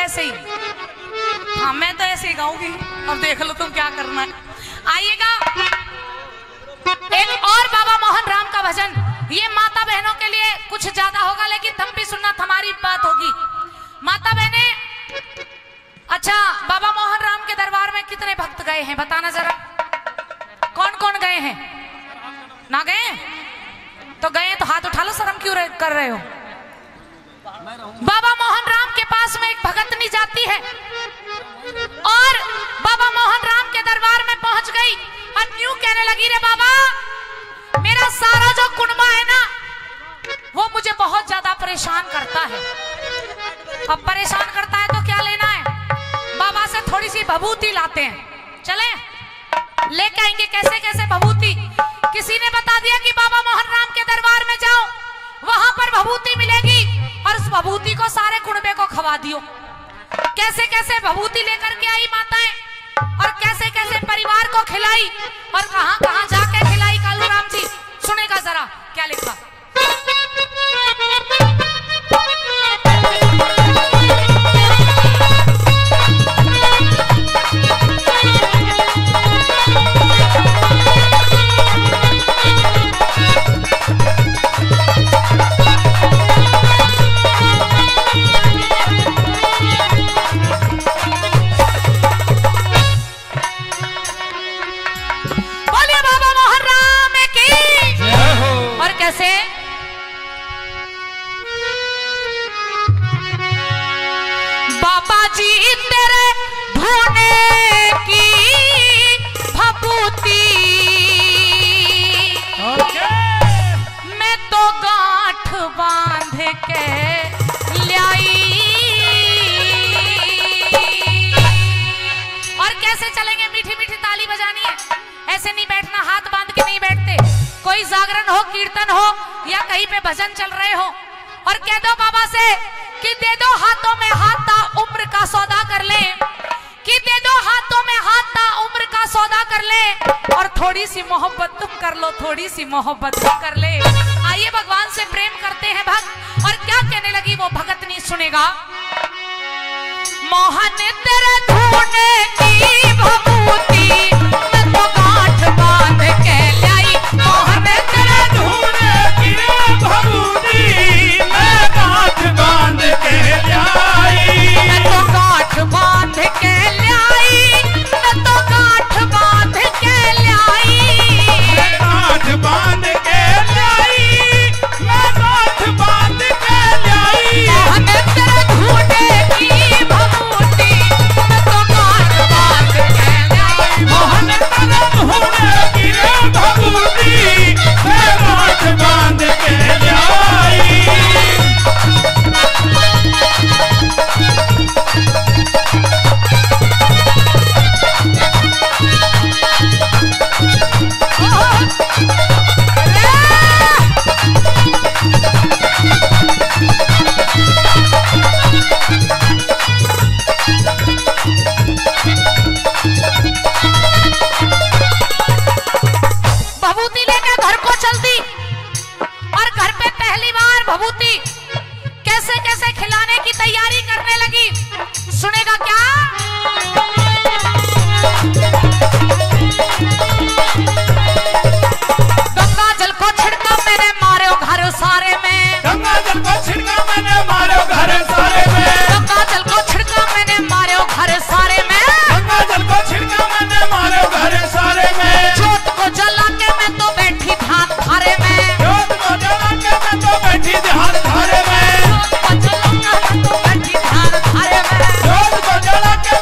ऐसे ही। हाँ मैं तो ऐसे ही गाऊंगी, अब देख लो तुम क्या करना है। आइएगा एक और बाबा मोहन राम का भजन, ये माता बहनों के लिए कुछ ज्यादा होगा, लेकिन तुम भी सुनना, हमारी बात होगी। माता बहने, अच्छा बाबा मोहन राम के दरबार में कितने भक्त गए हैं बताना जरा, कौन कौन गए हैं? ना गए? तो गए तो हाथ उठा लो, शर्म क्यों कर रहे हो? बाबा मोहन राम के पास में एक भगतनी जाती है और बाबा मोहन राम के दरबार में पहुंच गई और यूं कहने लगी, रे बाबा मेरा सारा जो कुनबा है ना वो मुझे बहुत ज्यादा परेशान करता है। अब परेशान करता है तो क्या लेना है, बाबा से थोड़ी सी भभूति लाते हैं, चले लेके आएंगे। कैसे कैसे भभूति? किसी ने बता दिया कि बाबा मोहन राम के दरबार में जाओ, वहां पर भभूति मिलेगी और उस भभूति को सारे कुनबे को खवा दियो। कैसे कैसे भभूति लेकर के आई माताएं और कैसे कैसे परिवार को खिलाई और कहां कहां जाके खिलाई। कालूराम जी सुनेगा जरा क्या लिखा। बाबा जी तेरे धोने की भभूति मैं तो गांठ बांध के लाई। और कैसे चलेंगे? मीठी मीठी ताली बजानी है, ऐसे नहीं बैठना, हाथ बांध के नहीं बैठते। कोई जागरण हो, कीर्तन हो या कहीं पे भजन चल रहे हो और कह दो बाबा से कि दे दो हाथों में हाथ ता उम्र का सौदा कर ले, कि दे दो हाथों में हाथ ता उम्र का सौदा कर ले और थोड़ी सी मोहब्बत तुम कर लो, थोड़ी सी मोहब्बत तुम कर ले। आइए भगवान से प्रेम करते हैं भक्त। और क्या कहने लगी वो भगतनी, सुनेगा। मोहन तेरे धोने की भभूति मैं तो गांठ बांध के लाई। मोहन तेरे धोने की भभूति मैं गांठ बांध के लाई। मैं तो गांठ बांध के लाई, मैं तो गांठ बांध के लाई। मैं गांठ बांध के लाई, मैं गांठ बांध के लाई। मोहन तेरे धोने की भभूति मैं तो गांठ बांध के लाई। मोहन तेरे धोने की भभूति मैं गांठ बांध के लाई। भभूति लेकर घर को चल दी और घर पे पहली बार भभूति कैसे कैसे खिलाने की तैयारी करने लगी। सुनेगा क्या? गंगा जल को छिड़का मैंने मारे घर सारे में। गंगा जल को छिड़का मैंने मारे घर सारे में। गंगा जल को छिड़का मैंने मारे घर सारे में। गंगा जल को छिड़का मैंने मारे घर सारे में। जोत को जला के मैं तो बैठी ध्यान धारे में। जोत को जला के मैं तो बैठी ध्यान धारे में। जोत को जला के मैं तो बैठी ध्यान धारे में। जोत को जला के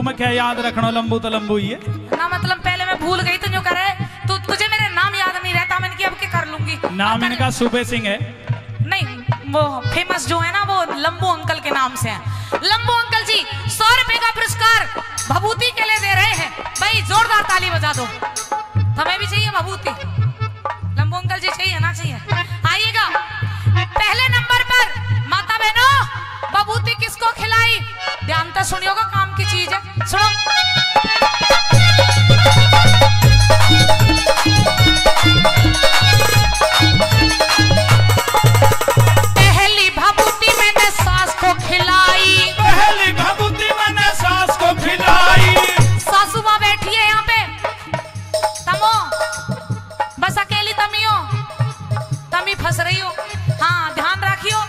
लंबू में क्या याद रखना, लंबू तो लंबू ही है ना। मतलब पहले मैं भूल गई तो जो करे तू, तुझे मेरे नाम याद नहीं रहता, मैंने की अब के कर लूंगी। नाम इनका सूबे सिंह है। नहीं, वो फेमस जो है ना वो लंबू अंकल के नाम से है। लंबू अंकल जी 100 रुपए का पुरस्कार भभूति के लिए दे रहे हैं। भाई जोरदार ताली बजा दो। हमें भी चाहिए भभूति। लंबू अंकल जी चाहिए ना, चाहिए। आइएगा पहले नंबर पर माता बहनों, भभूति किसको खिलाई? ध्यान से सुनिएगा, काम की चीज है, सुनो। पहली भभूति मैंने सास को खिलाई, पहली भभूति मैंने सास को खिलाई। सासू माँ बैठी है यहाँ पे, तमो बस अकेली तमी हो, तमी फंस रही हो। हाँ ध्यान रखियो।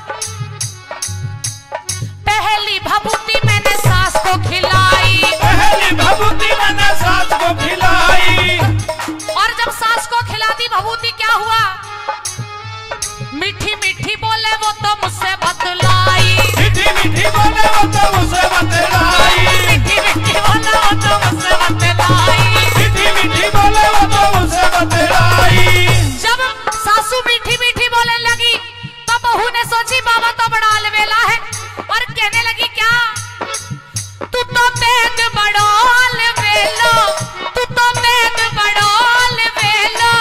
पहली भभूति मैंने सास को खिलाई, पहली भभूति मैंने सास को खिलाई। और जब सास को खिलाती भभूति क्या हुआ? मीठी मीठी बोले वो तो मुझसे बतलाई, मीठी मीठी बोले वो तो मुझसे बतलाई, मीठी मीठी बोले वो तो मुझसे बतलाई, मीठी मीठी बोले वो तो मुझसे बतलाई। जब सासू मीठी मीठी बोलने लगी तो बहू ने सोची बाबा तो बड़ा अलबेला है, और कहने लगी क्या? तू तो बेद बड़ो अलबेलो, तू तो बेद बड़ो अलबेलो,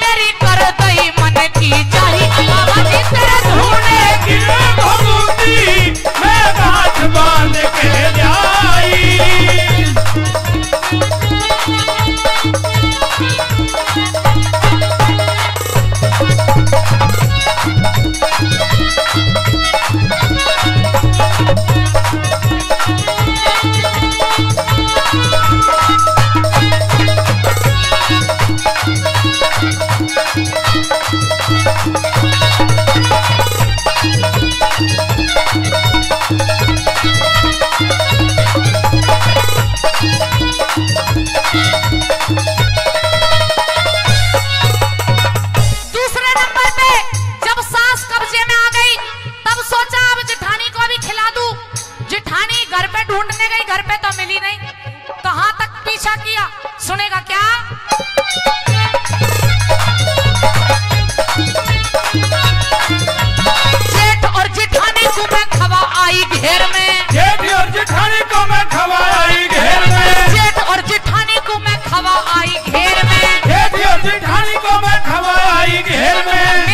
मेरी कर दई मन की चाही बाबा जी तेरे ढूंढे कि भभूति मैं गांठ बांध के लाई। दूसरे नंबर पे जब सास कब्जे में आ गई तब सोचा अब जेठानी को भी खिला दूं। जेठानी घर पे ढूंढने गई, घर पे तो मिली नहीं। कहां तक पीछा किया, सुनेगा क्या? जेठ और जेठानी को मैं खवा आई घेर में, जेठ और जेठानी को मैं खवाई घेर में, जेठ और जेठानी को मैं खवा आई घेर में, जेठ और जेठानी को मैं खवाई घेर में।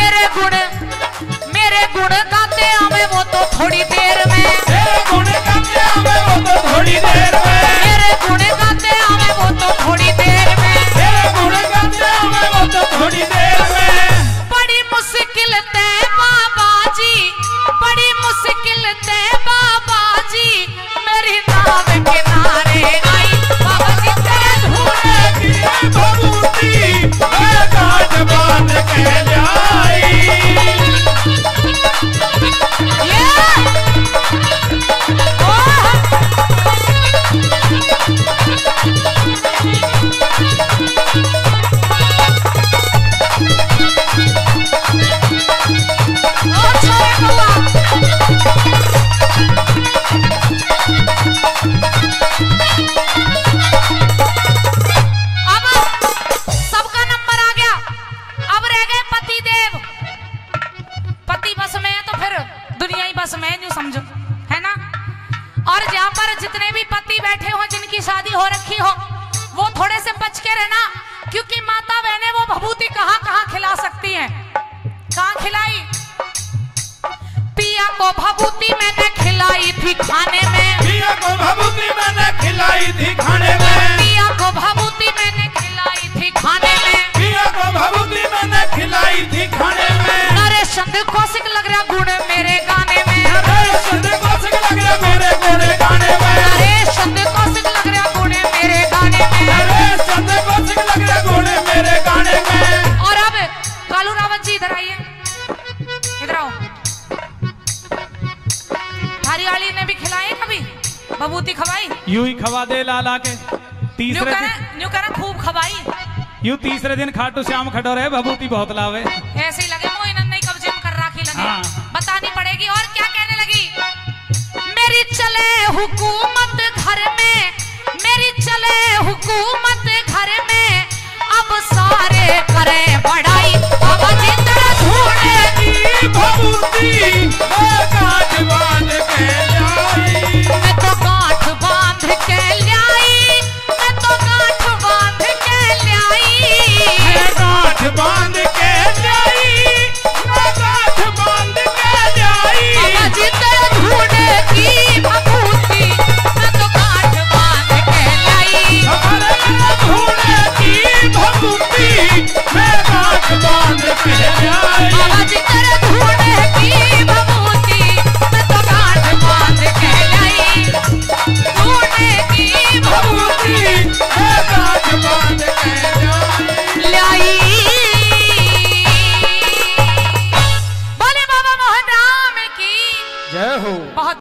मेरे गुण गाते आवे वो तो थोड़ी देर में, तेरे गुण गाते आवे वो तो थोड़ी देर में, मेरे गुण गाते आवे वो तो थोड़ी देर में, तेरे गुण गाते आवे वो तो थोड़ी देर में। बड़ी मुश्किल ते बाबा जी, बड़ी मुश्किल ते बाबा जी, मेरी नाव किनारे आई बाबा जी तेरे ढूंढे कि भभूति मैं गांठ बांध के लाई। ये जितने भी पति बैठे हो जिनकी शादी हो रखी हो वो थोड़े से बच के रहना, क्योंकि माता बहनें वो भभूति कहाँ कहाँ खिला सकती हैं। कहाँ खिलाई? पिया को भभूति मैंने खिलाई थी खाने में, पिया को भभूति मैंने खिलाई थी खाने में, पिया को भभूति मैंने खिलाई थी खाने में, पिया को भभूति मैंने खिलाई थी खाने में। अरे संद कौशिक लग रहा गुण मेरे गाने में, अरे संद कौशिक लग रहा मेरे गुण गाने में, अरे संद कौशिक लग रहा गुण मेरे गाने में, अरे संद कौशिक लग रहा गुण मेरे गाने में। और अब कालू रावत जी इधर आइए, इधर आओ। थारी वाली ने भी खिलाए कभी भभूति खवाई? यूं ही खवा दे लाला के तीसरे न्यू करा खूब खवाई। यूं तीसरे दिन खाटू श्याम खटोरे भभूति बहुत लावे। ऐसे ही लगे मोह इन्होंने कब्जे में कर राखी लगे। हाँ। बतानी पड़ेगी। और क्या कहने लगी? मेरी चले हुकूमत घर में, बूंदी मैं गाज बांध